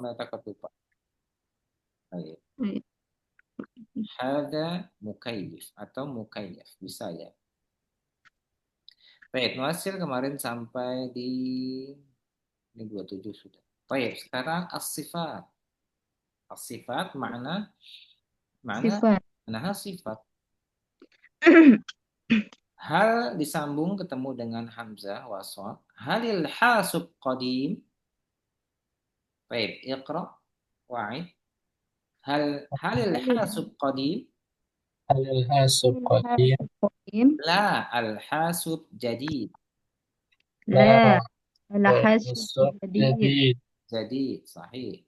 Mata ketupat. Baik. Baik. Hada mukayyif atau mukayyaf bisa ya. Baik, Muasir kemarin sampai di ini 27 sudah. Baik, sekarang as-sifat. As-sifat mana Sifat. nah sifat. Hal disambung ketemu dengan hamzah wasal. Halil hasub qadim. Baik, iqra wa'id. Halil hasub qadim. Al-hasub qadim. La al hasub jadid. لا La الحاسب al-hasub جديد. jadid. Jadi sahih.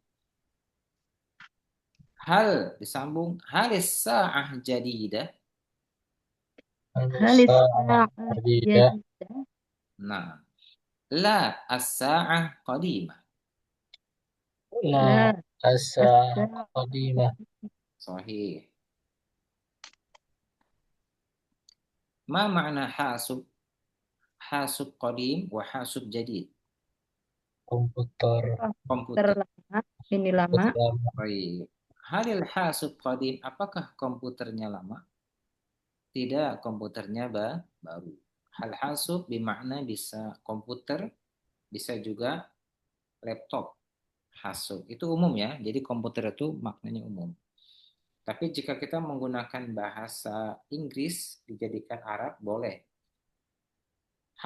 Hal disambung halis sa'ah jadidah. هل Al-sa'ah الساعة jadidah. جديدة؟ Nah, la as-sa'ah qadimah. La لا as-sa'ah الساعة qadimah. Sahih. Ma makna hasub? Hasub qadim wa hasub jadid. Komputer. Komputer. terlama ini lama. Komputer. Baik. Halil hasub qadim, apakah komputernya lama? Tidak, komputernya baru. Hal hasub bermakna bisa komputer, bisa juga laptop. Hasub itu umum ya. Jadi komputer itu maknanya umum. Tapi jika kita menggunakan bahasa Inggris dijadikan Arab boleh.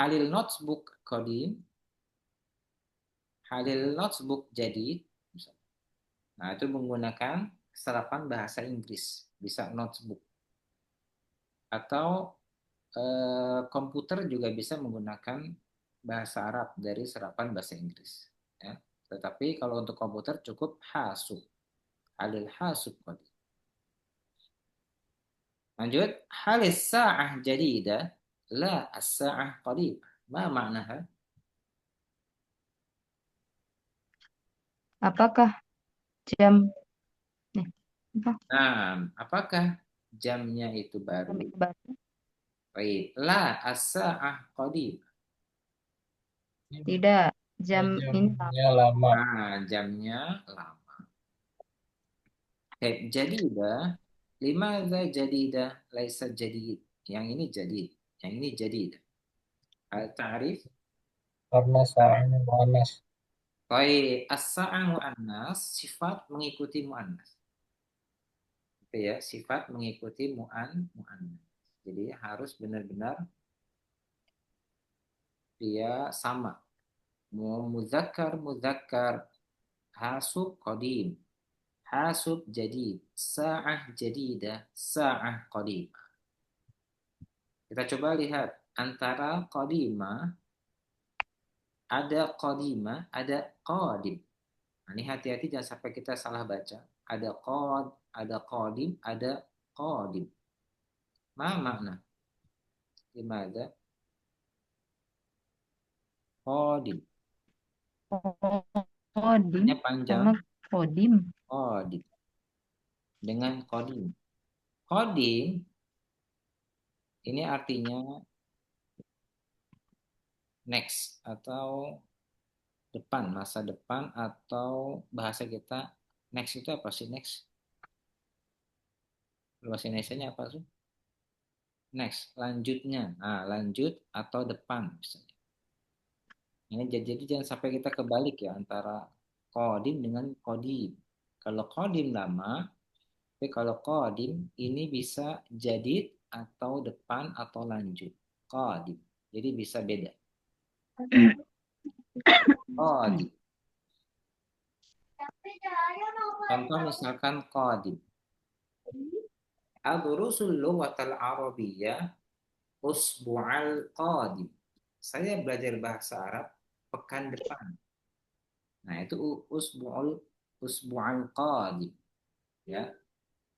Halil notebook qadim, halil notebook jadid. Nah, itu menggunakan serapan bahasa Inggris, bisa notebook. Atau komputer juga bisa menggunakan bahasa Arab dari serapan bahasa Inggris. Ya. Tetapi kalau untuk komputer cukup hasub, halil hasub qadim. Lanjut, halis sa'ah jadidah, la as-sa'ah qadimah. Ma maknaha? Apakah jam nih apa Nah, apakah jamnya itu jam baru? itu baru? Baik, la as-sa'ah qadimah. Tidak, jam ini Jamnya lama. Nah, jamnya lama. Baik, jadidah, limadza jadidah laisa jadid. Yang ini jadid, yang ini jadid. Al-ta'rif. Karena sa'anya muannas. Baik, as-sa'ah mu'annas, sifat mengikuti mu'annas. Itu ya, sifat mengikuti mu'annas. Jadi harus benar-benar dia sama. Muzakkar muzakkar, hasub qadim, hasub jadid, sa'ah jadidah, sa'ah qadim. Kita coba lihat antara qadimah, ada qadimah, ada qadim. Nah, ini hati-hati jangan sampai kita salah baca. Ada qadim, ada qadim. Ma makna? Gimana? Qadim. kodim Hanya panjang sama kodim. qadim dengan qadim. Qadim ini artinya next atau depan, masa depan atau bahasa kita next itu apa sih next? Bahasa Indonesia-nya apa sih? Next, lanjutnya. Nah, lanjut atau depan misalnya. Ini jadi jangan sampai kita kebalik ya antara kodim dengan kodim. Kalau kodim lama, tapi kalau kodim ini bisa jadid atau depan atau lanjut. Kodim. Jadi bisa beda. Kodim. Contoh misalkan kodim. Adrusul lughatal arabiyyah usbu'al qadim. Saya belajar bahasa Arab pekan depan. Nah, itu usbu'al qadim, ya.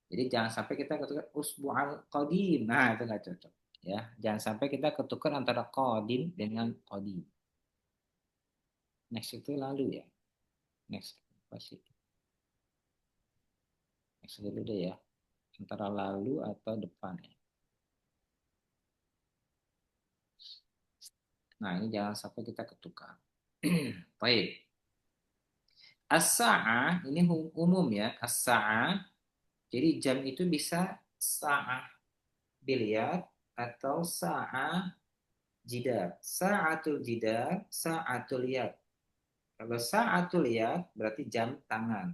Jadi jangan sampai kita ketukar usbu'al qadim. Nah, itu nggak cocok, ya. Jangan sampai kita ketukar antara qadim dengan qadim. Next itu lalu ya. Next apa sih? Next dulu deh ya. Antara lalu atau depan ya. Nah, ini jangan sampai kita ketukar. Baik. As-sa'ah ini umum ya. As-sa'ah. Jadi jam itu bisa sa'ah biliar atau sa'ah jidar. Sa'atul jidar, sa'atul yad. Kalau sa'atul yad berarti jam tangan.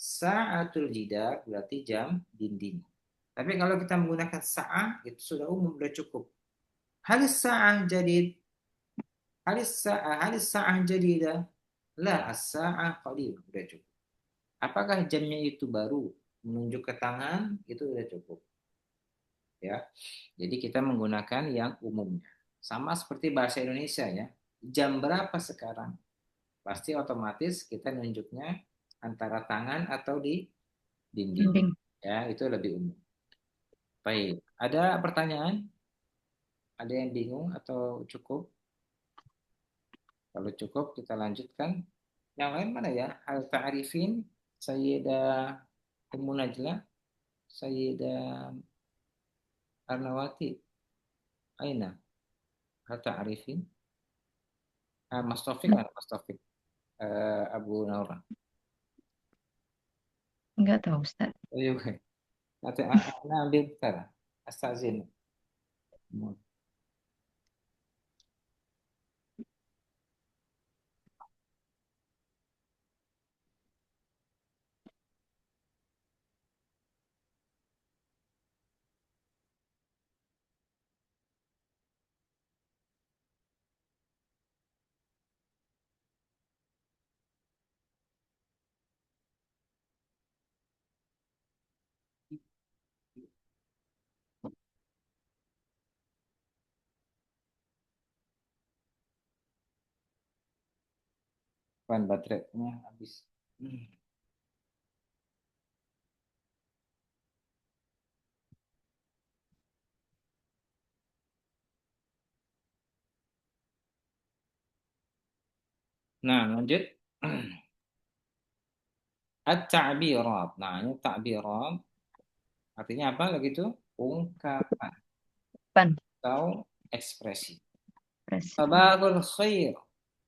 Sa'atul jidar berarti jam dinding. Tapi kalau kita menggunakan sa'ah itu sudah umum, sudah cukup. Halis sa'ah jadid, halis sa'ah jadidah. La as-sa'ah qadim, sudah cukup. Apakah jamnya itu baru menunjuk ke tangan, itu sudah cukup. Ya. Jadi kita menggunakan yang umumnya. Sama seperti bahasa Indonesia ya. Jam berapa sekarang? Pasti otomatis kita nunjuknya antara tangan atau di dinding. Dinding. Ya, itu lebih umum. Baik, ada pertanyaan? Ada yang bingung atau cukup? Kalau cukup kita lanjutkan. Yang lain mana ya? Hal ta'rifin, Sayyidah Ummu Najlah, Sayyidah Arnawati. Aina? Hal ta'rifin? Mas Taufik mana? Mas Taufik. Abu Naura. Enggak tahu, Ustaz. Iya, nanti ana ambil bentar. Astazin. Bahan baterainya habis. Nah, lanjut. At-ta'birat. Nah, ini ta'birat. Artinya apa lagi itu? Ungkapan Pan. atau ekspresi. Press. Sabahul khair.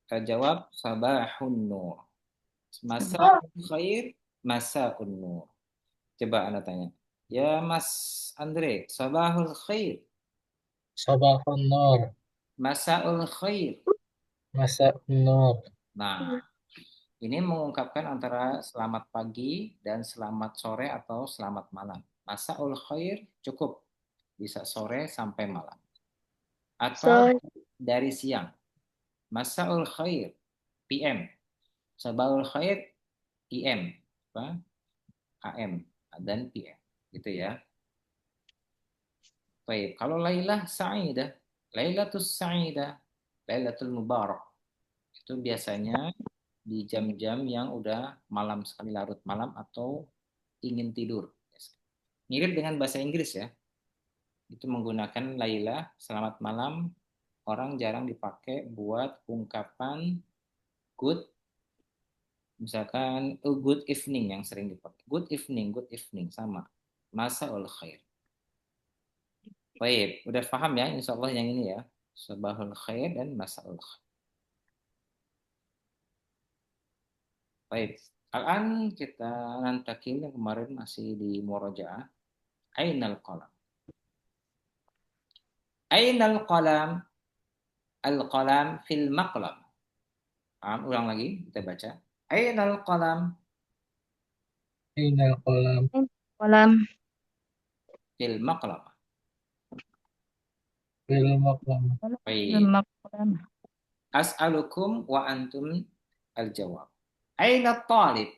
Kita jawab sabahun nur. Masa'ul khair, masa'un nur. Coba Anda tanya. Ya Mas Andre, sabahul khair, Sabahun Nur. masa'ul khair. Masa'un Nur. Nah, ini mengungkapkan antara selamat pagi dan selamat sore atau selamat malam. Masa'ul khair cukup. Bisa sore sampai malam. Atau dari siang. Masa'ul khair, PM. Sabahul khair, IM. Apa? AM dan PM. Gitu ya. Baik, kalau Lailah Sa'idah, Lailatul Sa'idah, Lailatul Mubarak. Itu biasanya di jam-jam yang udah malam sekali, larut malam atau ingin tidur. Mirip dengan bahasa Inggris ya. Itu menggunakan Laila, selamat malam. Orang jarang dipakai buat ungkapan good, misalkan good evening yang sering dipakai. Good evening sama. Masaul khair. Baik, udah paham ya insya Allah yang ini ya. Sabahul khair dan masaul khair. Baik, al-an kita nantakil yang kemarin masih di Murojaah. Ainal qalam. Ainal qalam. Al-qalam fil maqlam. Ulang lagi, kita baca. Ainal qalam Ainal qalam. Kolam. fil maqlam. Fil maqlam. Baik. Kolam. As'alukum wa antum al-jawab. Aina talib?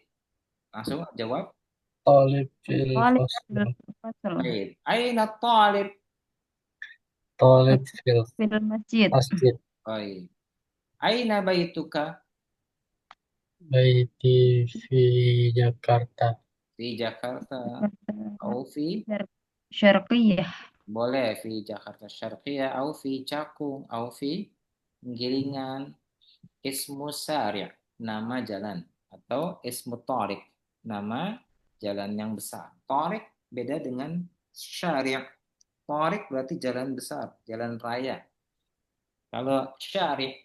Langsung jawab. Talib fil Kolam. fasl. Baik. Aina talib? Talib fil Fil masjid. masjid. Baik. Aina baituka? Baiti fi Jakarta. Di Jakarta. Au fi? Syarqiyah. Boleh fi Jakarta Syarqiyah, au fi Cakung, au fi Gilingan. Ismu Sari', nama jalan. Atau Ismu Tariq, nama jalan yang besar. Tariq beda dengan Syari'. Tariq berarti jalan besar, jalan raya. Kalau Syari',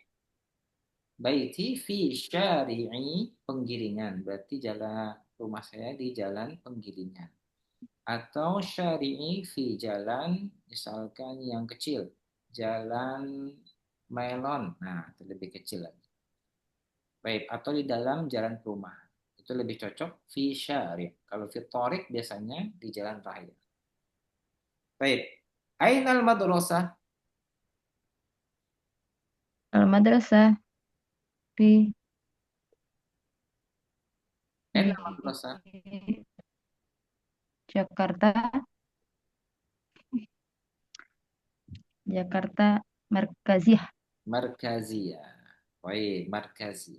Baiti fi syari'i penggiringan. Berarti jalan rumah saya di jalan penggiringan. Atau syari'i fi jalan misalkan yang kecil. Jalan melon. Nah, itu lebih kecil lagi. Baik, atau di dalam jalan perumahan. Itu lebih cocok fi syari'. Kalau fi thoriq biasanya di jalan raya. Baik. Ainal madrasah? Al-madrasah fi Ainal di madrasah? Jakarta, Jakarta Markaziyah, Markaziyah. Baik, markazi.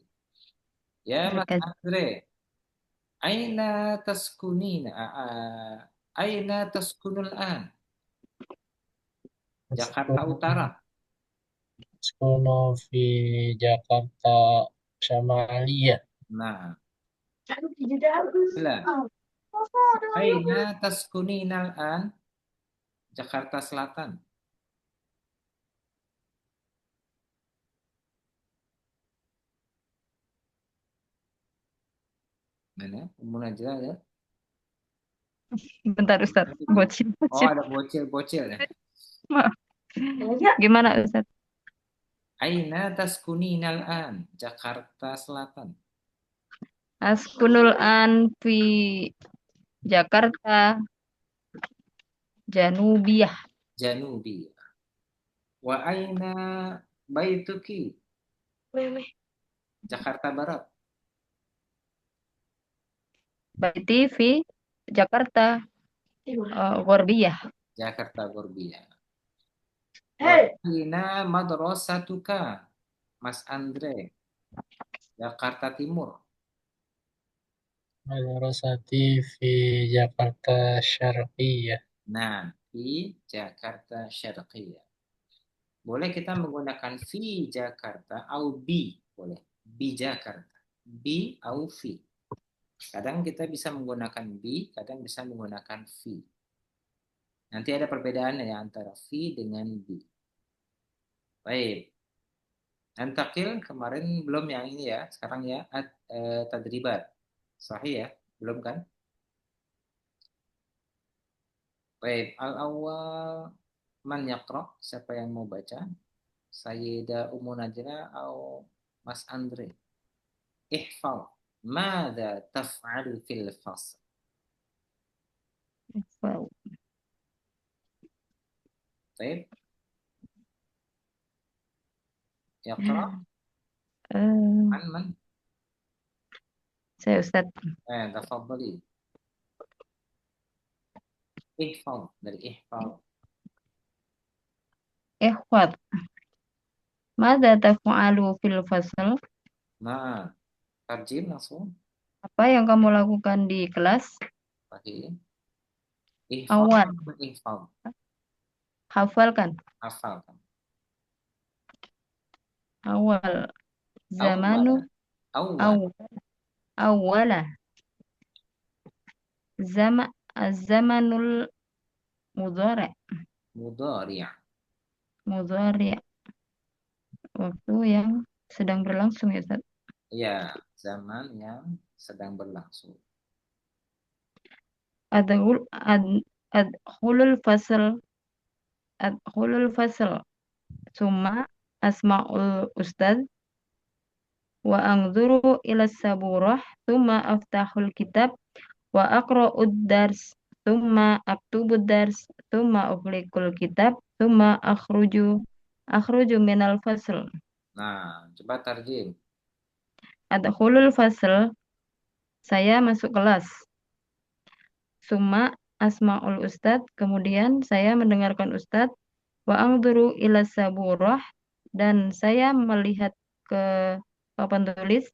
Ya, Mas Markaz Andre. Aina taskunina? Aina taskunul an? Jakarta Utara. أسكن في جاكرتا شمالية. Nah, bila Aina taskuninal an? Jakarta Selatan. Mana? Munajjah ya? Bentar Ustaz, bocil, Oh, bocil. ada bocil-bocil ya. Maaf. Gimana Ustaz? Aina taskuninal an? Jakarta Selatan. Askunul an fi Jakarta Janubiyah. Janubi. Wa aina baituki? Jakarta Barat. Baiti fi Jakarta Gorbiyah. Jakarta Gorbia. Wa aina madrasatuka? Mas Andre. Jakarta Timur. مدرستي في جاكرتا الشرقية. Nah, di Jakarta Syarqiyah. Boleh kita menggunakan fi Jakarta atau bi, boleh. Bi Jakarta. Bi atau fi. Kadang kita bisa menggunakan bi, kadang bisa menggunakan fi. Nanti ada perbedaannya ya antara fi dengan bi. Baik. Antakil kemarin belum yang ini ya, sekarang ya tadribat. Sahih ya, belum kan? Baik, al-awwal man yaqra? Siapa yang mau baca? Sayyidah Ummu Najla atau Mas Andre? Ihfal. Mada taf'alu fil fasl? Wow. Baik, yaqra. Eh, Man. saya Ustaz. Tafadhali. Ihfal dari ihfal. Ikhwat. Mada taf'alu fil fasal? Nah, tarjim langsung. Apa yang kamu lakukan di kelas? Sahih. Ihfal Awal. apa ihfal? Hafalkan. Hafalkan. Awal. Zamanu. Awwal. Awwal. Awal. Awala. Zamanul mudhari. Mudhari'. Mudhari. Waktu yang sedang berlangsung ya Ustaz. Ya, zaman yang sedang berlangsung. Adkhul adkhulul fasal. Adkhulul fasal. Summa asma'ul ustad wa anzuru ila saburah summa aftahul kitab wa aqra'ud dars summa aktubud dars summa ughliqul kitab summa akhruju minal fasl. Nah, coba tarjim. Adkhulul fasl, saya masuk kelas. Summa asma'ul ustad, kemudian saya mendengarkan ustad. Wa anzuru ila saburah, dan saya melihat ke papan tulis.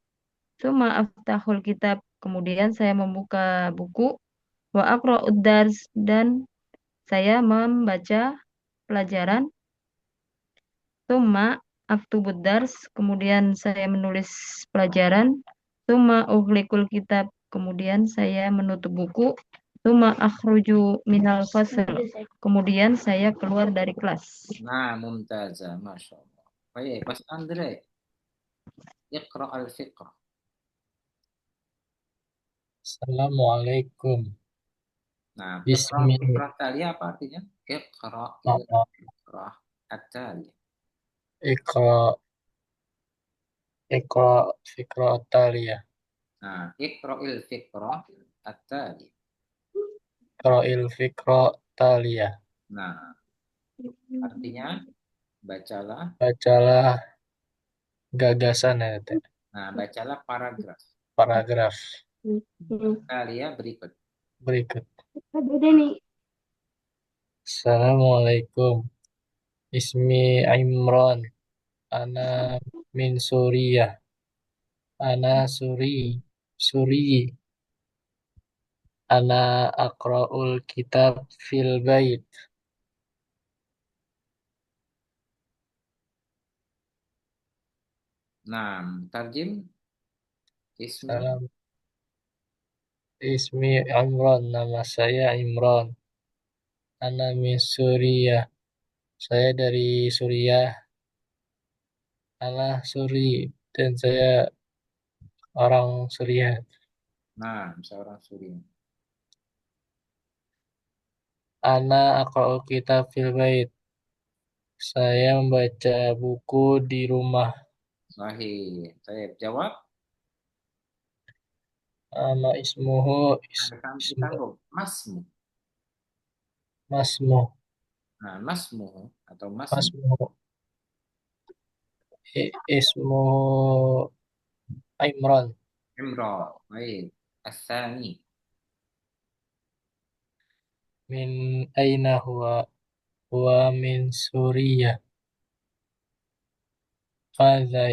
Summa aftahul kitab, kemudian saya membuka buku. Wa aqra'ud dars, dan saya membaca pelajaran. Summa aktubud dars, kemudian saya menulis pelajaran. Summa ughliqul kitab, kemudian saya menutup buku. Summa akhruju minal fasl, kemudian saya keluar dari kelas. Nah, mumtazah, Masya Allah. Baik, Mas Andre. Iqra al-fiqh. Assalamualaikum. Nah, iqra Bismillah. fiqrah tali apa artinya? Iqra fiqrah at-tali. Iqra, Iqra Fikra Taliyah. Nah, iqra'il fiqrah at-tali. Iqra'il Fikra Taliyah. Nah, artinya bacalah. Bacalah gagasan ya, Teh. Nah, bacalah paragraf. Paragraf Talia berikut. berikut. Assalamualaikum. Ismi Imran. Ana min Suriah. Ana Suri. Ana aqra'ul kitab fil bait. Nah, tarjim ismi Salam. Ismi Imran. Nama saya Imran. Ana min Suriah. Saya dari Suriah. Ana Suri. Dan saya orang Suriah. Nah, seorang Suriah. Ana aqra'ul kitab fil bait. Saya membaca buku di rumah. Sahih. Saya jawab. Nama ismuhu ismu Ditanggung. Masmu. Masmu. Nah, masmu atau masmu. Masmu ismuhu Imran. Imran. Baik. Asani. Min aina huwa? Huwa min Suriah. Madza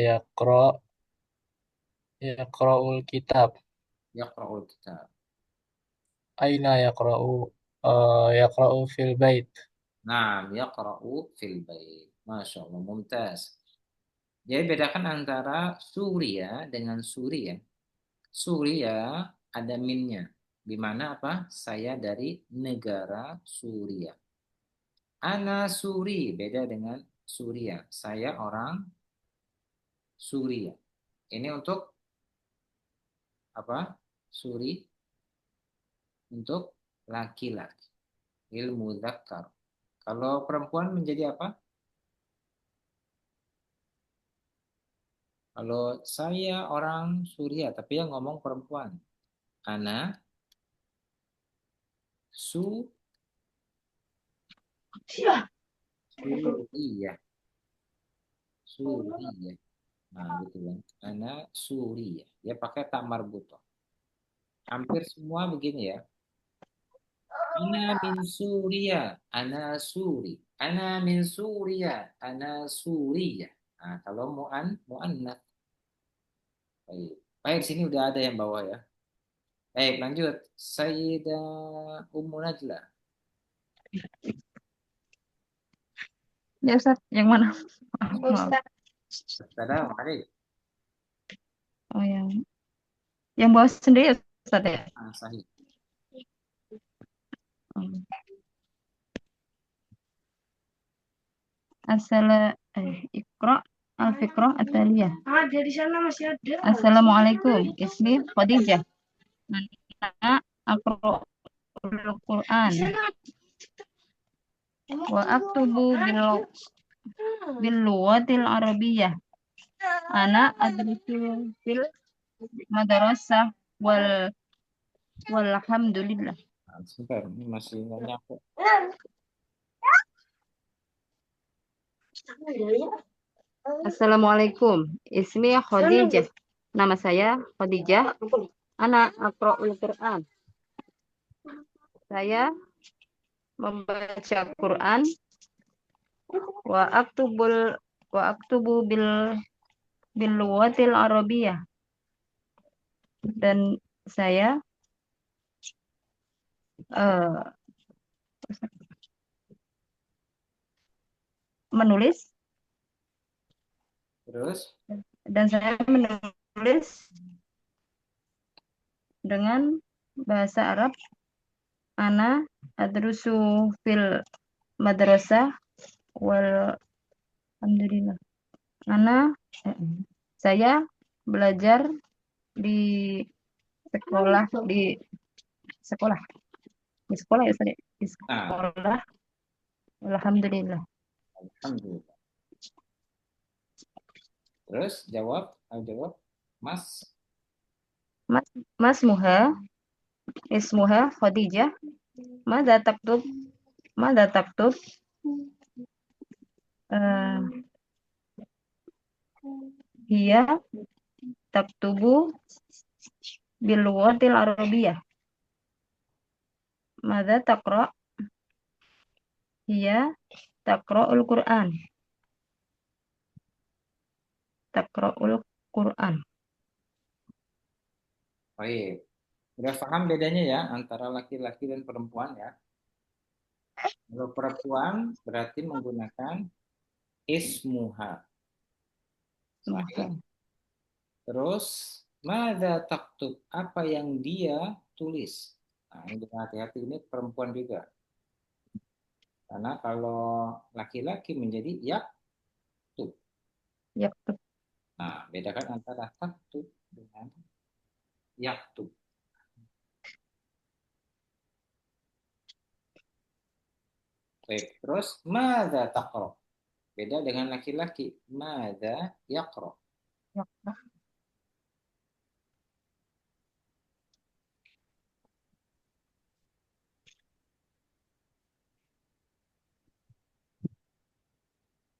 yaqra'ul kitab. Yaqra'ul kitab. Aina yaqra'u fil bait. Nah, yaqra'u fil bait. Masya Allah, mumtaz. Jadi bedakan antara Suria dengan Suria. Suria ada minnya. Di mana apa? Saya dari negara Suria. Ana Suri beda dengan Suria. Saya orang Suria. Ini untuk apa? Suri untuk laki-laki. Ilmu zakar. Kalau perempuan menjadi apa? Kalau saya orang Suria, tapi yang ngomong perempuan. Ana Su Suriyah. Suriyah. Nah, gitu kan. Ana Suriyah. Dia pakai tak marbutoh. Hampir semua begini ya. Ana min Suriah. Ana Suri. Ana min Suriah. Ana Suriyah. Nah, kalau mu'annats. Baik. Baik, sini udah ada yang bawa ya. Baik, lanjut. Sayyidah Ummu Najla. Ya Ustaz, yang mana? Maaf. Assalamualaikum. Oh yang bawa sendiri ya Ustaz ya? Sahih. Hmm. Asal Iqra al-Fiqrah at-Taliyah. Dari sana masih ada. Assalamualaikum. Ismi Khadijah. Ana aqra'ul Qur'an wa aktubu bil lughatil arabiyyah. Ana adrusu fil madrasah walhamdulillah. Nah, sebentar, ini masih nggak nyampe. Assalamualaikum. Ismi Khadijah. Nama saya Khadijah. Anak aqra'ul Qur'an. Saya membaca Quran wa aktubu bil lughatil arabiyyah. Dan saya menulis Terus, dan saya menulis dengan bahasa Arab. Ana adrusu fil madrasah wal alhamdulillah. Ana saya belajar di sekolah sekolah di sekolah ya Ustaz ya? Di Nah, sekolah. Alhamdulillah. alhamdulillah. Terus jawab, ayo jawab. Mas, Mas Mas Muha ismuha Khadijah. Mada taktub? Mada taktub? Eh, Hiya taktubu bil lughatil arabiyyah. Mada taqra? Hiya taqra'ul Qur'an. Taqra'ul Qur'an. baik. Udah paham bedanya ya antara laki-laki dan perempuan ya? Kalau perempuan berarti menggunakan ismuha. Sahih. Terus, mada taktub? Apa yang dia tulis? Nah, ini dengan hati-hati, ini perempuan juga. Karena kalau laki-laki menjadi yaktub. Yaktub. Nah, bedakan antara taktub dengan yaktub. Baik, terus mada taqra? Beda dengan laki-laki. Mada yaqra?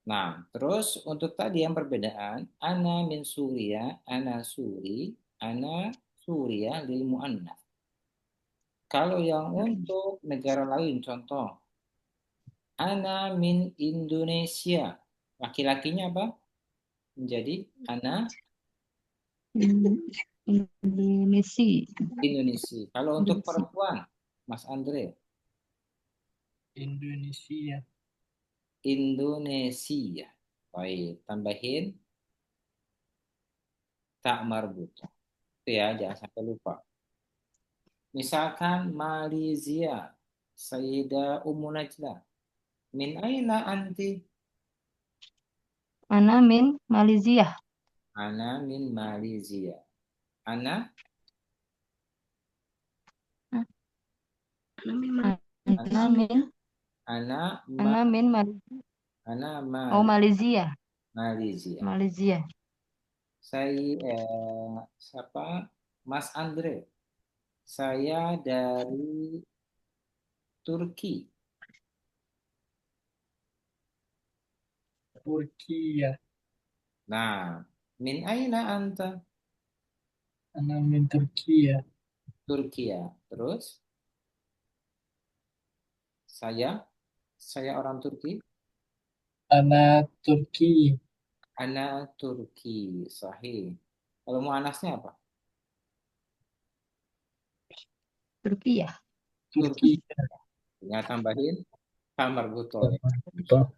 Nah, terus untuk tadi yang perbedaan, ana min Suria, ana Suri, ana Suria lil muannats. Kalau yang untuk negara lain, contoh, ana min Indonesia. Laki-lakinya apa? Menjadi ana Indonesia. Indonesia. Kalau untuk perempuan, Mas Andre, Indonesia. Indonesia. Baik, tambahin tak marbuto. Itu ya, jangan sampai lupa. Misalkan Malaysia, Sayyidah Ummu Najlah. Min aina anti? Ana min Malaysia. Ana min Malaysia. Ana Ana min ana ma Ana min Malaysia. ana Oh, Mal Malaysia. Malaysia. Malaysia. Saya siapa? Mas Andre. Saya dari Turki. Turkiya. Nah, min aina anta? Ana min Turkiya. Turkiya. Terus saya saya orang Turki. Ana Turki. Ana Turki. Sahih. Kalau mau anasnya apa? Turki ya. Turki. Turkiya. Tinggal tambahin kamar butol ya. Betul.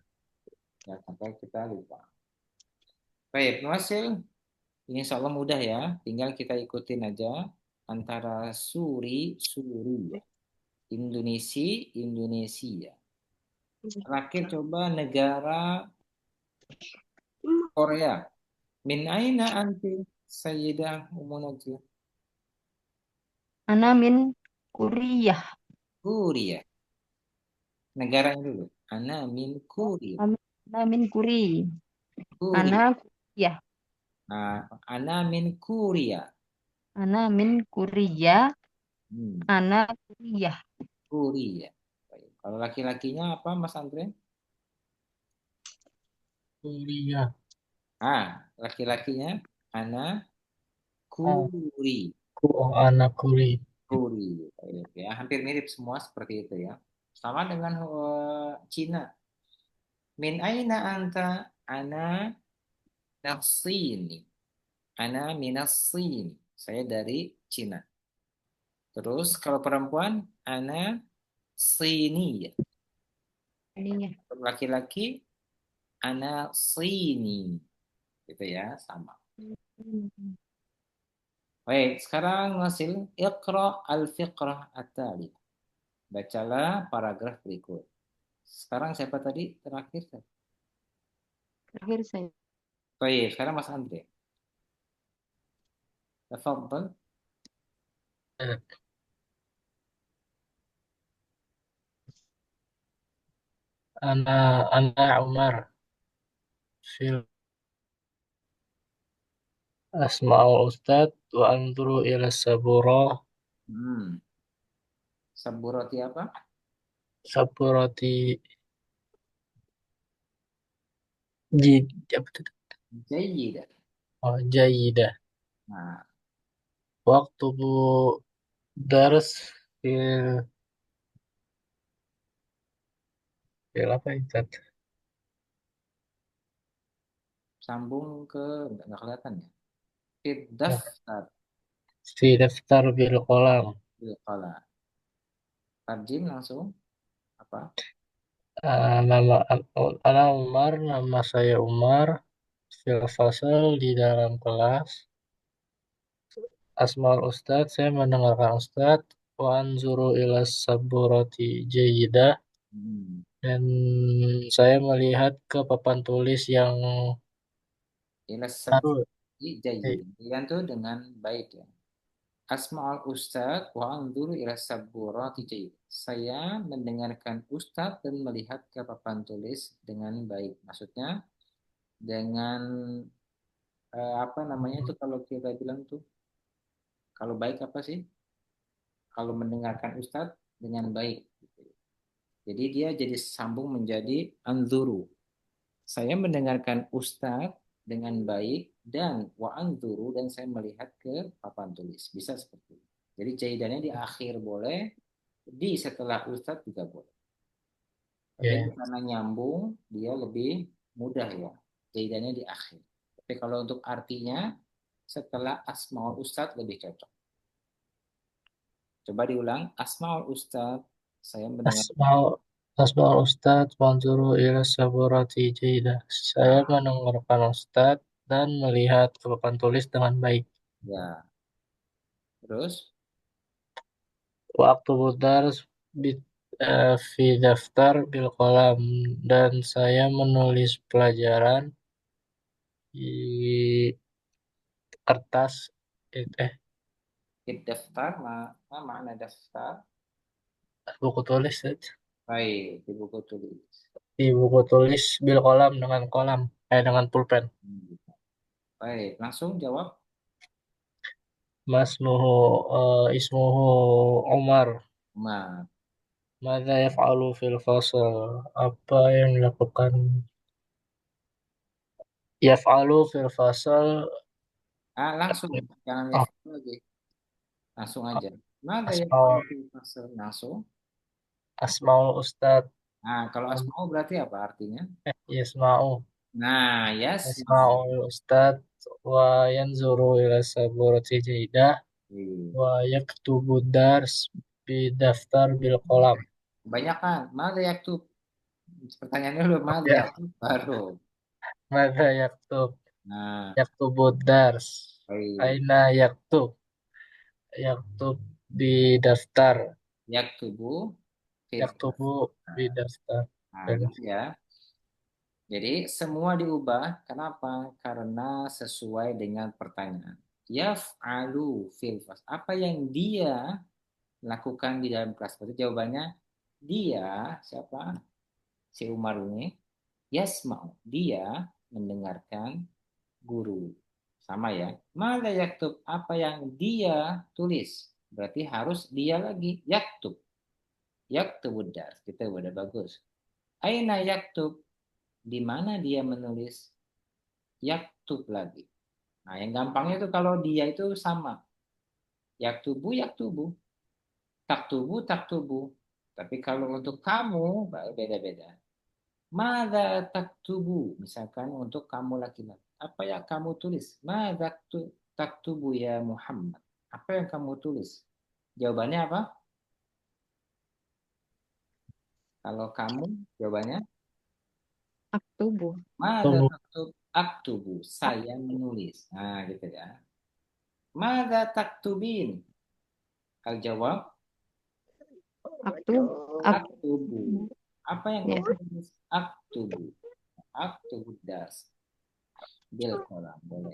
Ya, sampai kita lupa. Baik, Nuasil. Ini insya Allah mudah ya. Tinggal kita ikutin aja antara Suri, Suriah. Indonesia, Indonesia. Terakhir coba negara Korea. Min aina anti Sayyidah Ummu Najlah? Ana min Korea. Korea. Negaranya dulu. Ana min Korea. Ana min Korea. Korea. Ana ya. Nah, ana min Korea. Ana min Korea. Hmm, Ana Korea. Korea. Baik. Kalau laki-lakinya apa, Mas Andre? Suriah. Ah, laki-lakinya ana Kuri. Aku anak kuri. Kuri. Baik, ya, hampir mirip semua seperti itu ya. Sama dengan Cina. Min aina anta? Ana nafsini. Ana minasini. Saya dari Cina. Terus kalau perempuan, ana sini. Ininya. Laki-laki, ana sini. Gitu ya, sama. Baik, sekarang hasil Iqra al-fiqrah at-tali. Bacalah paragraf berikut. Sekarang siapa tadi terakhir? Terakhir saya. Baik, sekarang Mas Andre. Tafadhal. Ana Umar fil asma'ul ustad wa anzuru ila saburah Hmm. Saburati apa? saburati jid apa itu? Jayyidah. Oh, jayidah. Nah, Waktu bu dars fil fil apa itu? sambung ke nggak kelihatan ya. Fid daftar Fi daftar bil qalam. bil qalam. Tarjim langsung apa? Nama Ana Umar, nama saya Umar. Fil fasal di dalam kelas. Asmaul Ustadz, saya mendengarkan Ustadz. Wa anzuru ila saburati jayidah. Hmm. Dan saya melihat ke papan tulis yang Ila baru. sabti jayyidah. Digantung dengan baik ya. Asma'ul Ustad wa anzuru ila sabburati jayyid. Saya mendengarkan Ustadz dan melihat ke papan tulis dengan baik. Maksudnya dengan apa namanya itu kalau kita bilang tuh kalau baik apa sih? Kalau mendengarkan Ustadz dengan baik. Gitu. Jadi dia jadi sambung menjadi anzuru. Saya mendengarkan Ustadz dengan baik dan wa anzuru dan saya melihat ke papan tulis. Bisa seperti itu. Jadi jaidannya di akhir boleh, di setelah Ustadz juga boleh. Tapi Ya, karena nyambung, dia lebih mudah ya. Jaidannya di akhir. Tapi kalau untuk artinya, setelah Asmaul Ustadz lebih cocok. Coba diulang. Asmaul Ustadz, saya mendengar. Asmaul Asmaul Ustadz wa anzuru ila saburati jayidah. Saya Nah, mendengarkan Ustadz dan melihat ke papan tulis dengan baik. ya. Terus, Waktu dars fi daftar bil qalam dan saya menulis pelajaran di kertas fit daftar, mana daftar? buku tulis Baik, di buku tulis. di buku tulis bil kolam dengan kolam dengan pulpen. Hmm. Baik, langsung jawab. Masmuhu ismuhu Umar. Ma. Mada yaf'alu fil fasal? Apa yang dilakukan? Yaf'alu fil fasal. Langsung, jangan Oh, lihat lagi. Langsung aja. Mada ya asmaul langsung. asmaul ustad Nah, kalau asmau berarti apa artinya? yasma'u Nah, yes. asmaul ustad wa yanzuru ila saburati jaidah Iya. wa yaktubu dars bi daftar bil kolam. Banyak kan? Mada yaktub? Pertanyaannya dulu, mada Ya, yaktub? Baru. mada yaktub? Nah, Yaktubu dars. baik. Aina yaktub di daftar. Yaktubu fit. Yaktubu di Nah, daftar. nah, gitu ya. Jadi semua diubah. Kenapa? Karena sesuai dengan pertanyaan. Yaf'alu fil fas. Apa yang dia lakukan di dalam kelas? Berarti jawabannya dia siapa? Si Umar ini. Yasma'u. Dia mendengarkan guru. Sama ya. Mada yaktub. Apa yang dia tulis. Berarti harus dia lagi. Yaktub. Yaktubud dars. Kita udah bagus. Aina yaktub. Di mana dia menulis? Yaktub lagi. Nah, yang gampangnya itu kalau dia itu sama. Yaktubu, yaktubu. Taktubu, taktubu. Tapi kalau untuk kamu, beda-beda. Mada taktubu. Misalkan untuk kamu laki-laki. Apa yang kamu tulis? Mada taktubu ya Muhammad. Apa yang kamu tulis? Jawabannya apa? Kalau kamu, jawabannya Aktubu. Mada Tunggu. taktub? Aktubu. Saya menulis. Nah, gitu ya. Mada taktubin? Kalau jawab, Aktub. aktubu. Apa yang Ya. kamu tulis? Aktubu. Aktubu das. Bil kolam. Boleh.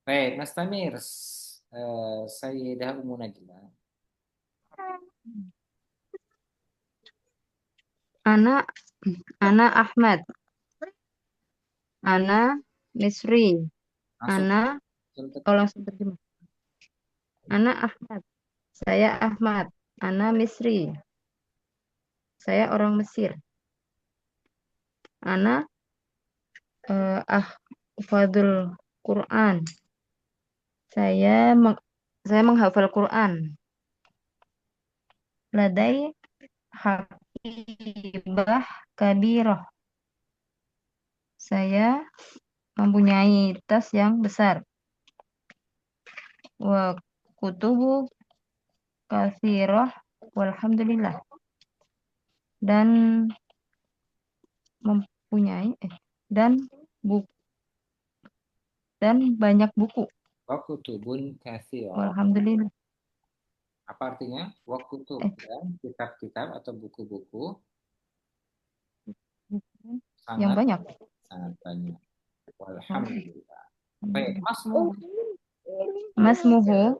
Baik, Mas Tamir, Sayyidah Ummu Najla. Ana Ana Ahmad. Ana Misri. Langsung, Ana langsung terjemah. Ana Ahmad. Saya Ahmad. Ana Misri. Saya orang Mesir. Ana ahfadul Quran. Saya saya menghafal Quran. Ladai hakibah kabirah. Saya mempunyai tas yang besar. Wa kutubu katsirah walhamdulillah. Dan mempunyai dan buku dan banyak buku. Wakutubun katsirah. Walhamdulillah. Apa artinya? Wakutub dan kitab-kitab atau buku-buku Yang sangat banyak. sangat banyak. Walhamdulillah. Baik, Masmu. Masmuhu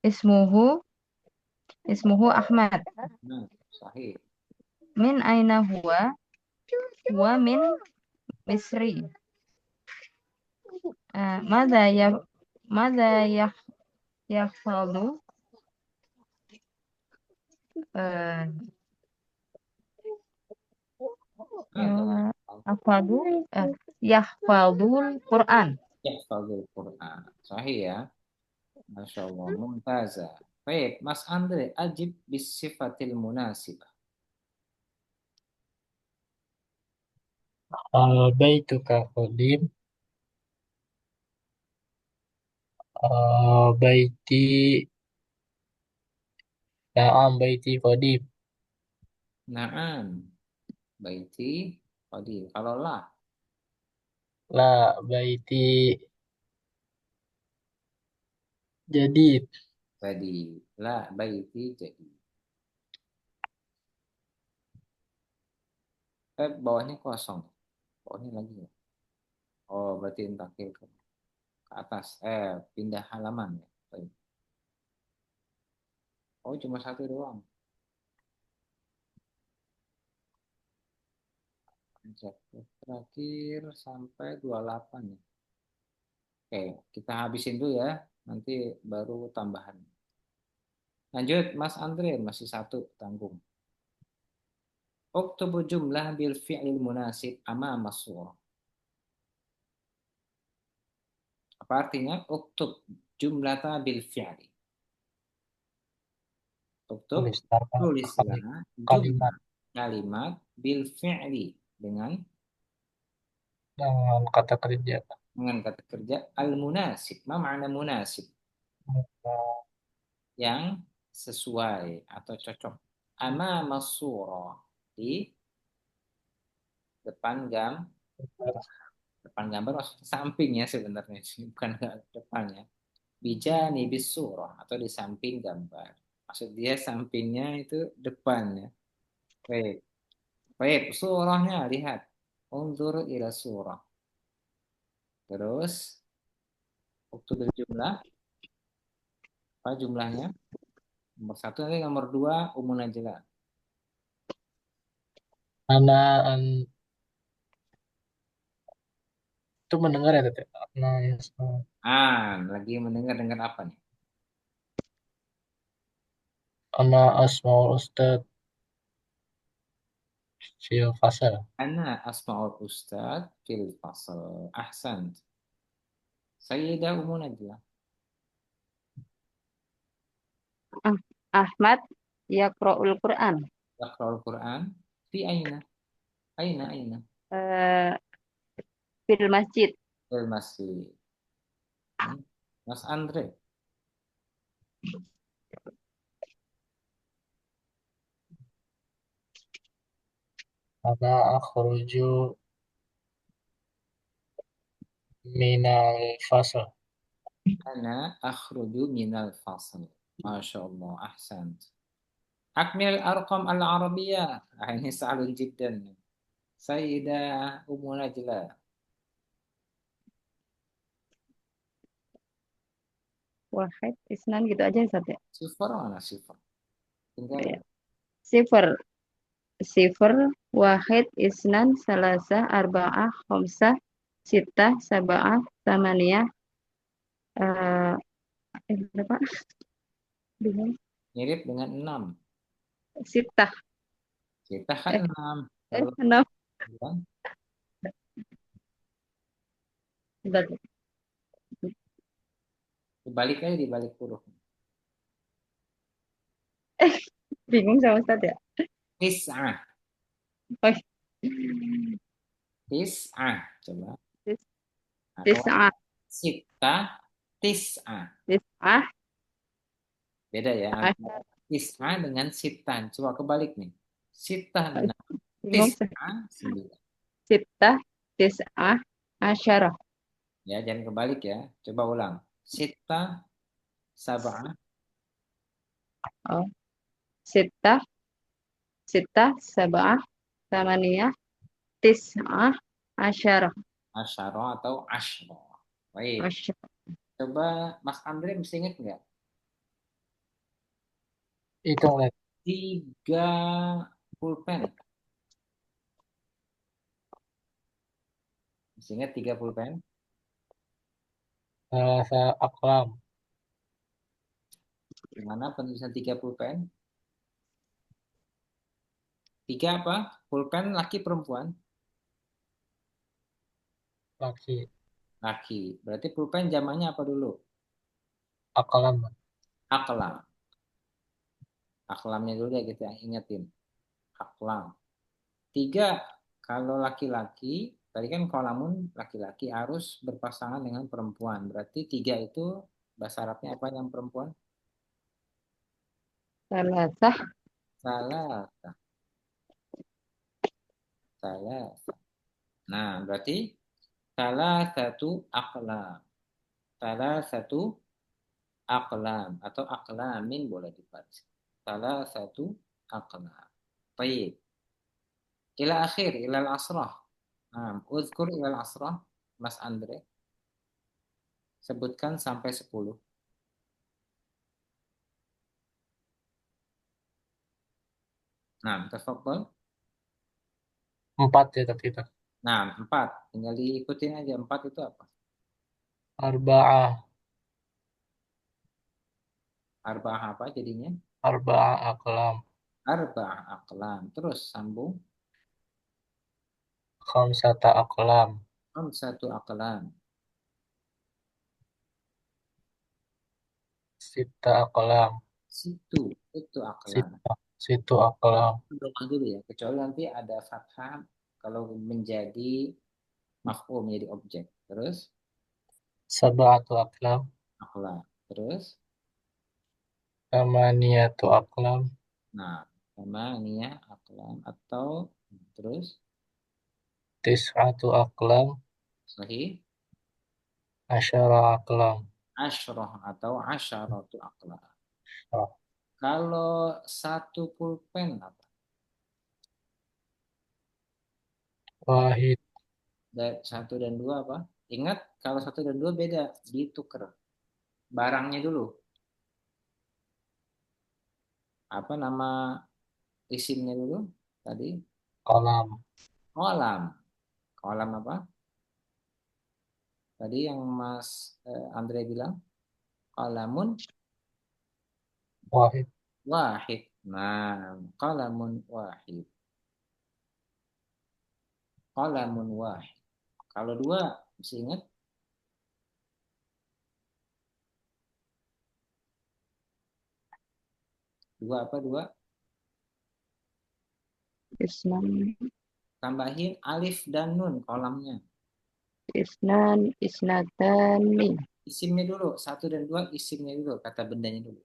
ismuhu ismuhu Ahmad. Nah, sahih. Min aina huwa? Huwa min Misri. Mada ya mada ya yahfadu eh Ada yahfadu yahfadul Quran. Yahfazul Quran. Sahih ya. Masya Allah. Mumtazah. Baik, Mas Andre, ajib bis sifatil munasibah. Baituka qadim. Baiti Naam baiti qadim. Naam. Baiti. Qadir. Kalau lah. La baiti jadid. Tadi. La baiti jadi. Bawahnya kosong. Bawahnya lagi ya. Oh, berarti intakil ke atas. Pindah halaman ya. Baik. Oh, cuma satu doang. Terakhir sampai 28 ya. Oke, kita habisin dulu ya. Nanti baru tambahan. Lanjut, Mas Andre. Masih satu, tanggung. Uktubu jumlah bil fi'lil munasib amama surah. Apa artinya? Uktub jumlata bil fi'li. Uktub, Tuliskan tulislah kalimat jumlah kalimat bil fi'li dengan kata kerja. dengan kata kerja al munasib. Ma makna munasib? Yang sesuai atau cocok. Amama surah di depan depan gambar maksudnya sampingnya sebenarnya sih, bukan ke depannya. Bijani bis surah atau di samping gambar. Maksud dia sampingnya itu depannya. Baik. Baik, surahnya lihat. Unzur ila surah. Terus waktu berjumlah apa jumlahnya? Nomor satu nanti nomor dua umun najla. Ana itu mendengar ya teteh. Lagi mendengar dengar apa nih? Ana asmaul ustad fil fasal. Ana asma'ul ustad fil fasal. Ahsan. Sayyidah umun najla. Ahmad yaqra'ul Quran. Yaqra'ul Quran fi aina? Aina? Eh, Fil masjid. Fil masjid. Mas Andre. Ana akhruju minal fasal. Ana akhruju minal fasl. Masya Allah, ahsan. Akmil arqam al-arabiyah. Ini salun jiddan. Sayyidah Ummu Najla. wahid, isnan gitu aja Ustaz ya. Sifar mana sifar? Tinggal Ya. Sifar, sifar, wahid, isnan, salasa, arba'ah, khamsah, sitah, sab'ah, tamaniyah, eh berapa? Bingung. mirip dengan 6. Sitah, Kita kan eh, 6. Kalau 6. bilang, Bentar. dibalik aja dibalik huruf. Bingung sama Ustaz ya. Tis'ah. Oh, Tis'ah. Coba. tis- Nah, kalau tis'ah, sita, tis'ah. tis'ah, Beda ya antara asyar. tis'ah dengan sitan. Coba kebalik nih. Sitah 6, Bingung Ustaz. tis'ah 9. Sitah, tis'ah, asyarah. Ya, jangan kebalik ya. Coba ulang. Sitah, sab'ah, Oh, sitah, sitah, sab'ah, tamaniyah, tis'ah, asyarah. asyara atau asyra. Baik. Asyarah. Coba Mas Andre mesti ingat nggak? Hitung lihat. 3 pulpen. Masih ingat 3 pulpen? Salasa aklam. Gimana penulisan 3 pulpen? Tiga apa? Pulpen laki perempuan? Laki. Laki. Berarti pulpen zamannya apa dulu? Aklam. Aklam. Aklamnya dulu ya kita ingetin. Aklam. 3, kalau laki-laki, tadi kan kolamun laki-laki harus berpasangan dengan perempuan. Berarti 3 itu bahasa Arabnya apa yang perempuan? Salasah, Salah. Salah. Nah, berarti salah satu aklam. Salah satu aklam atau aklamin boleh dibaca. Salah satu aklam. Baik. Ila akhir, ila al-asrah. Nah, uzkur ila al-asrah, Mas Andre. Sebutkan sampai 10. Nah, tafadhol. 4 ya tadi itu. Nah, 4. Tinggal diikutin aja. 4 itu apa? Arba'ah. Arba'ah apa jadinya? Arba'ah aklam. Arba'ah aklam. Terus sambung. Khamsata aklam. Satu aklam. Sita aklam. Situ. Itu aklam. Sita. Situ aklam. Domah dulu ya. Kecuali nanti ada fathah kalau menjadi maf'ul menjadi objek. Terus Sab'atu aklam. aklam. Terus Tamaniyatu aklam. nah, sama niyah aklam atau terus Tis'atu aklam. sahih Asyara aklam. asyrah atau asyaratu aklam. Oh, Kalau satu pulpen apa? wahid. Satu dan dua apa? Ingat kalau satu dan dua beda, ditukar barangnya dulu. Apa nama isimnya dulu? Tadi Kolam. kolam. Kolam apa? Tadi yang Mas Andre bilang kolamun Wahid. wahid. Nah, kolamun wahid. Kolamun wahid. Kalau dua, mesti ingat dua apa dua? isnan, Tambahin alif dan nun kolamnya. isnan, isnatani, Isimnya dulu, satu dan dua isimnya dulu, kata bendanya dulu.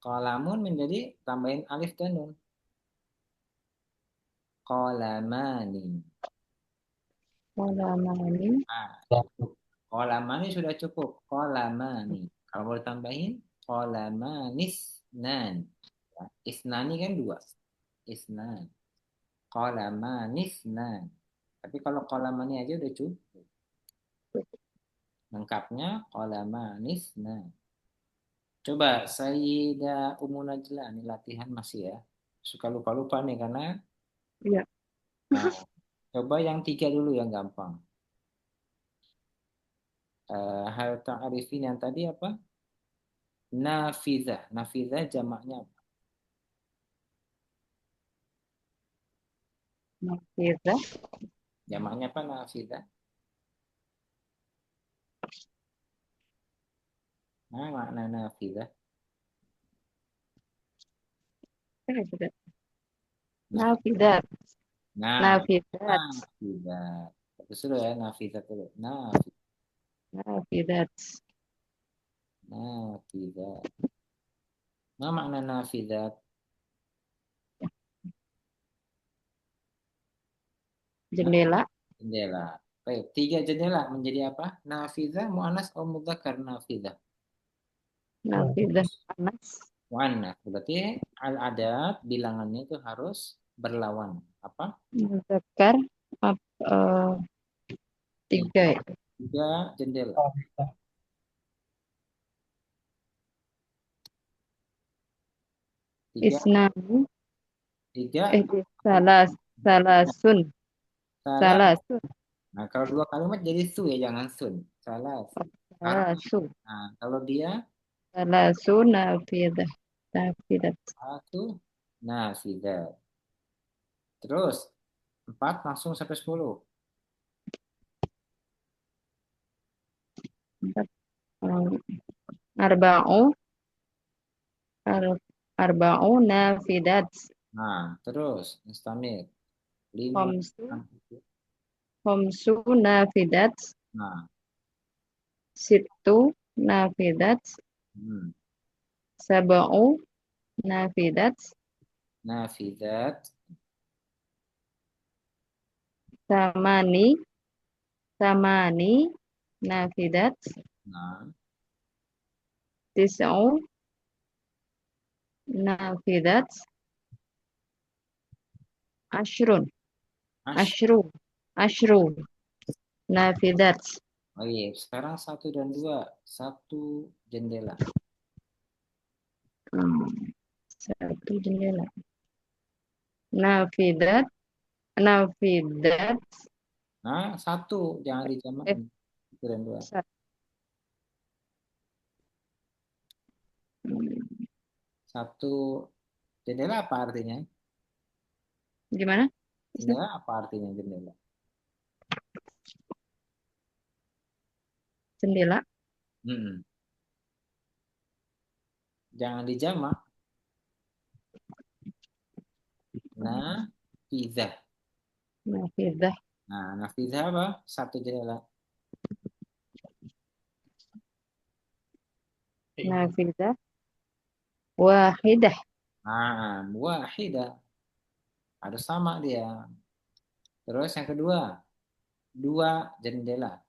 Kolamun menjadi tambahin alif dan nun. Kolamani. kolamani, Nah, cukup. Kolamani sudah cukup. Kolamani. Kalau mau ditambahin, kolamanis nan. Ya, isnani kan dua. Isnan. Kolamanis nan. Tapi kalau kolamani aja udah cukup. Lengkapnya qalamanis. Nah, coba Sayyidah Ummu Najla nih latihan masih ya. Suka lupa-lupa nih karena Iya. nah, coba yang tiga dulu yang gampang. Hal ta'arifin yang tadi apa? Nafidah. Nafidah jamaknya apa? Nafidah. Jamaknya apa nafidah? Nah, makna nafidah. Nafidah. Nah, Nafidat. nah, Nafidat. nafidah. Terus dulu ya, nafidah dulu. Nafidah. Nafidat. Nafidah. Nah, makna nafidah. Nah, Jendela. jendela. Baik, tiga jendela menjadi apa? Nafidah, mu'anas, atau mudzakkar nafidah. Nafidah. Panas. Mu'annas. Berarti al-adat bilangannya itu harus berlawan. Apa? Muzakkar. Eh, tiga ya. Tiga jendela. Tiga, Isnani. tiga. Salah. Salasun. Salah. Salasun. Nah, kalau dua kalimat jadi su ya, jangan sun. Salah. Karena, Salasun. nah, kalau dia Salasun. Nafidah. Nafidat. satu, nafidah. Terus, empat langsung sampai 10. Empat. Arba'u. Arba'u nafidat. Nah, terus, istamir. Lima. Khamsu. Enam, tujuh. Khamsu nafidat. Nah, Sittu nafidat. hmm. Sab'u nafidat. Nafidat. Samani. Samani nafidat. Nah, Tis'u nafidat. Ashrun. ash. Ashru. Ashru nafidat. Oh iya, sekarang satu dan dua. Satu jendela. Hmm, Satu jendela. Nafidat. Nafidat. Nah, satu. Jangan Eh, dijamain. Satu dan dua. sa- hmm, Satu jendela apa artinya? Gimana? Jendela apa artinya jendela? Jendela. Hmm. Jangan dijamak. Nafidah. Nafidah. Nah, nafidah apa? Satu jendela. Nafidah. Wahidah. Nah, wahidah. Harus sama dia. Terus yang kedua, dua jendela.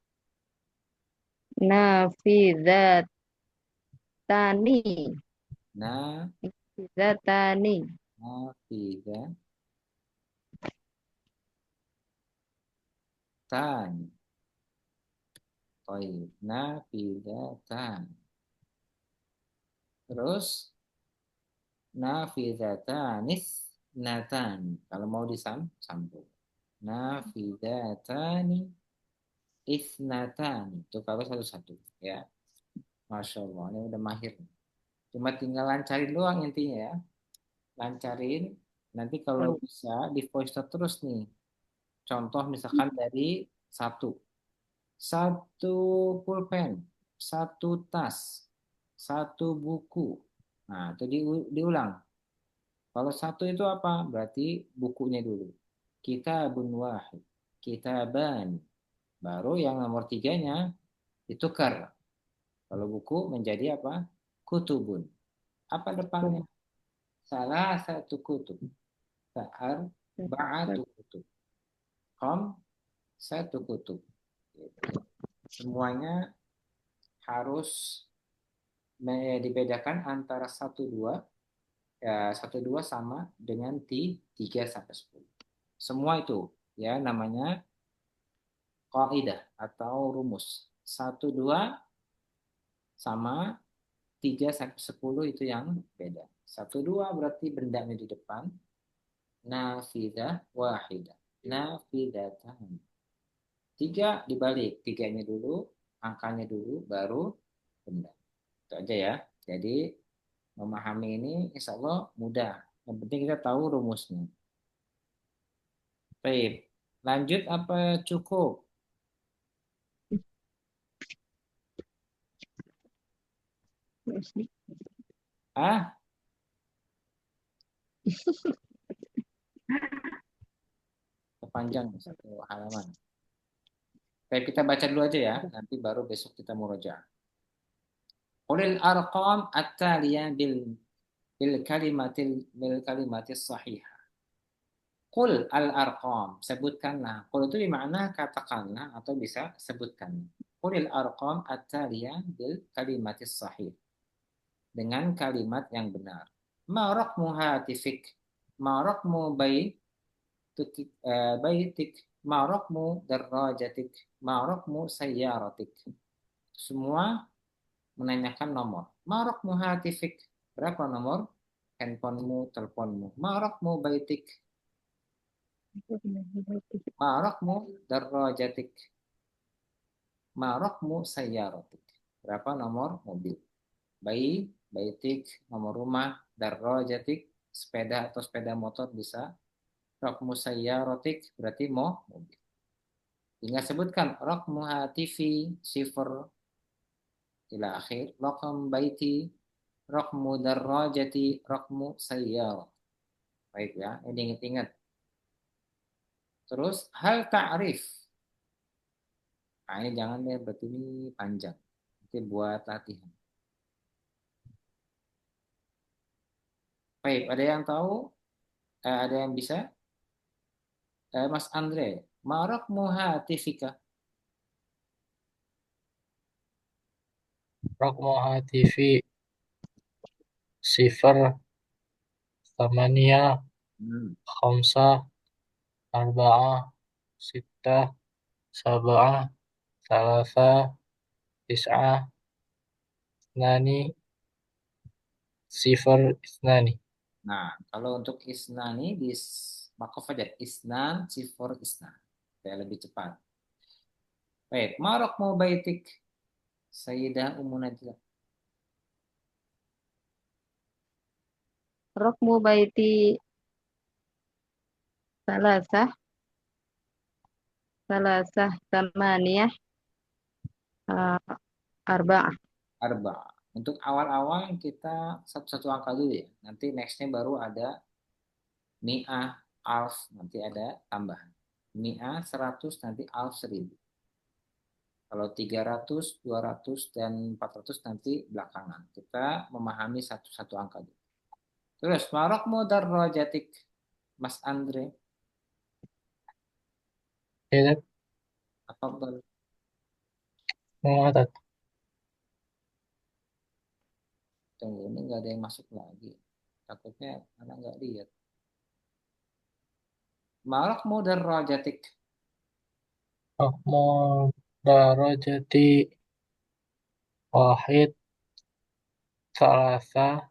Nafidatani. Nah, Nafidatani. nafidah tan. Baik, nafidatan. Terus nafidatanis natan. Kalau mau disambung. Nafidatani isnatani. Itu kalau satu-satu. Ya, Masya Allah. Ini udah mahir. Cuma tinggal lancarin doang intinya ya. Lancarin. Nanti kalau bisa di voice note terus nih. Contoh misalkan dari satu. Satu pulpen, satu tas, satu buku. Nah, itu diulang. Kalau satu itu apa? Berarti bukunya dulu. Kitabun wahid, kitaban. Baru yang nomor tiganya ditukar. Kalau buku menjadi apa? Kutubun. Apa depannya? Salah satu kutub. Sa'ar ba'atu kutub. Kom satu kutub. Gitu ya. Semuanya harus dibedakan antara satu dua ya satu dua sama dengan 3 sampai 10. Semua itu ya namanya kaidah atau rumus. 1, 2 sama 3 sampai 10 itu yang beda. 1, 2 berarti bendanya di depan. Nafidah wahidah. Nafidatan. 3 dibalik. 3-nya dulu, angkanya dulu, baru benda. Itu aja ya. Jadi memahami ini insya Allah mudah. Yang penting kita tahu rumusnya. Baik. Lanjut apa cukup? Ah, kepanjang satu halaman. Baik, kita baca dulu aja ya. Nanti baru besok kita murojaah. Qulil arqam at-taliyah bil kalimatis sahih. Qul al-arqam, sebutkanlah. Qul itu bermakna katakanlah atau bisa sebutkan. Qulil arqam at-taliyah bil kalimatis sahih. Dengan kalimat yang benar. Ma raqmu hatifik, ma raqmu baitik, ma raqmu darrajatik, ma raqmu sayyaratik. Semua menanyakan nomor. Ma raqmu hatifik, berapa nomor handphonemu, teleponmu. Ma raqmu baitik, ma raqmu darrajatik, ma raqmu sayyaratik. Berapa nomor mobil. Baitik, nomor rumah, darrajatik, sepeda atau sepeda motor bisa. Raqmu sayyaratik berarti mobil. Tinggal sebutkan raqmu hatifi sifar ila akhir, raqam baiti, raqmu darrajati, raqmu sayyarah. Baik ya, ini ingat-ingat. Terus hal ta'rif. Nah, ini jangan deh, berarti ini panjang. Nanti buat latihan. Baik, ada yang tahu? Ada yang bisa? Mas Andre, marak muhatifika. Raqmu hatifi sifar thamania Hmm. khamsah arba'ah sittah sab'ah salasa tis'ah isnani sifar isnani. Nah, kalau untuk isnani di wakaf aja isnan sifur isnan. Saya lebih cepat. Baik, marak mau baitik Sayyidah Ummu Najlah. Rokmu baiti salasah, salasah tamaniyah, uh, arba'ah. Arba. Untuk awal-awal kita satu-satu angka dulu ya. Nanti nextnya baru ada mi'ah, alf, nanti ada tambahan. Mi'ah 100, nanti alf 1000. Kalau 300, 200, dan 400 nanti belakangan. Kita memahami satu-satu angka dulu. Terus, marok mudar rojatik, Mas Andre. Ya, Apa betul? mu'atat. Tunggu, ini nggak ada yang masuk lagi. Takutnya anak nggak lihat. Marok mudar rojatik. Raqmu darajati wahid salasa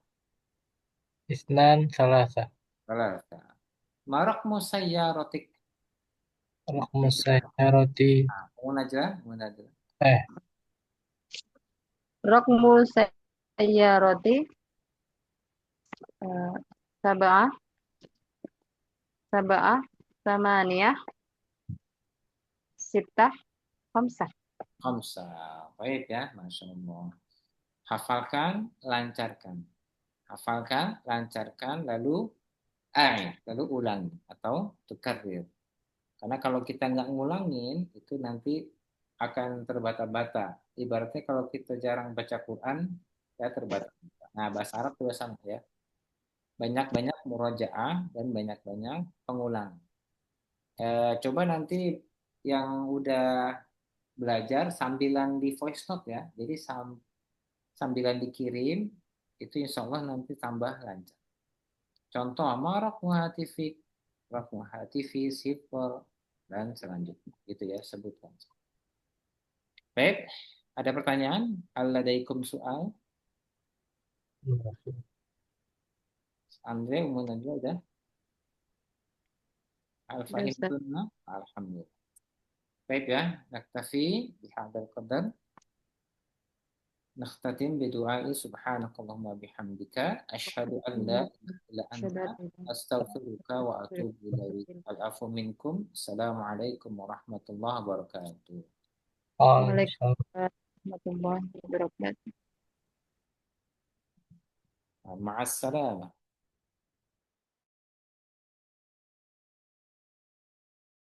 isnan salasa. Salasa. Marok musayyarotik. Raqmu sayyarati Nah, Munajlah, Munajlah. eh Rokmu sayyaroti, uh, sab'ah, sab'ah, tamaniyah, sittah, khamsah. Khamsa. Baik ya, Masya Allah. Hafalkan, lancarkan. Hafalkan, lancarkan, lalu lalu ulangi atau tukarrir. Karena kalau kita nggak ngulangin, itu nanti akan terbata-bata. Ibaratnya kalau kita jarang baca Quran, ya terbata-bata. Nah, bahasa Arab juga sama ya. Banyak-banyak murojaah dan banyak-banyak pengulang. Coba nanti yang udah belajar sambilan di voice note ya. Jadi sambilan dikirim, itu insya Allah nanti tambah lancar. Contoh, marak muhatifik, rak muhatifi, sifar, dan selanjutnya. Itu ya, sebutkan. Baik, ada pertanyaan? Alladaikum soal? Andre, Umu Najwa udah? Udah, Al-Fahim Ustaz. Tunna? Alhamdulillah. Baik ya, naktafi bihadal qadar. Nakhtatim bidu'ai subhanakallahumma bihamdika asyhadu an la ilaha illa anta astaghfiruka wa atubu ilaik. Al-afu minkum. Assalamualaikum warahmatullahi wabarakatuh. Waalaikumsalam. Waalaikumsalam warahmatullahi wabarakatuh. Ma'assalamah.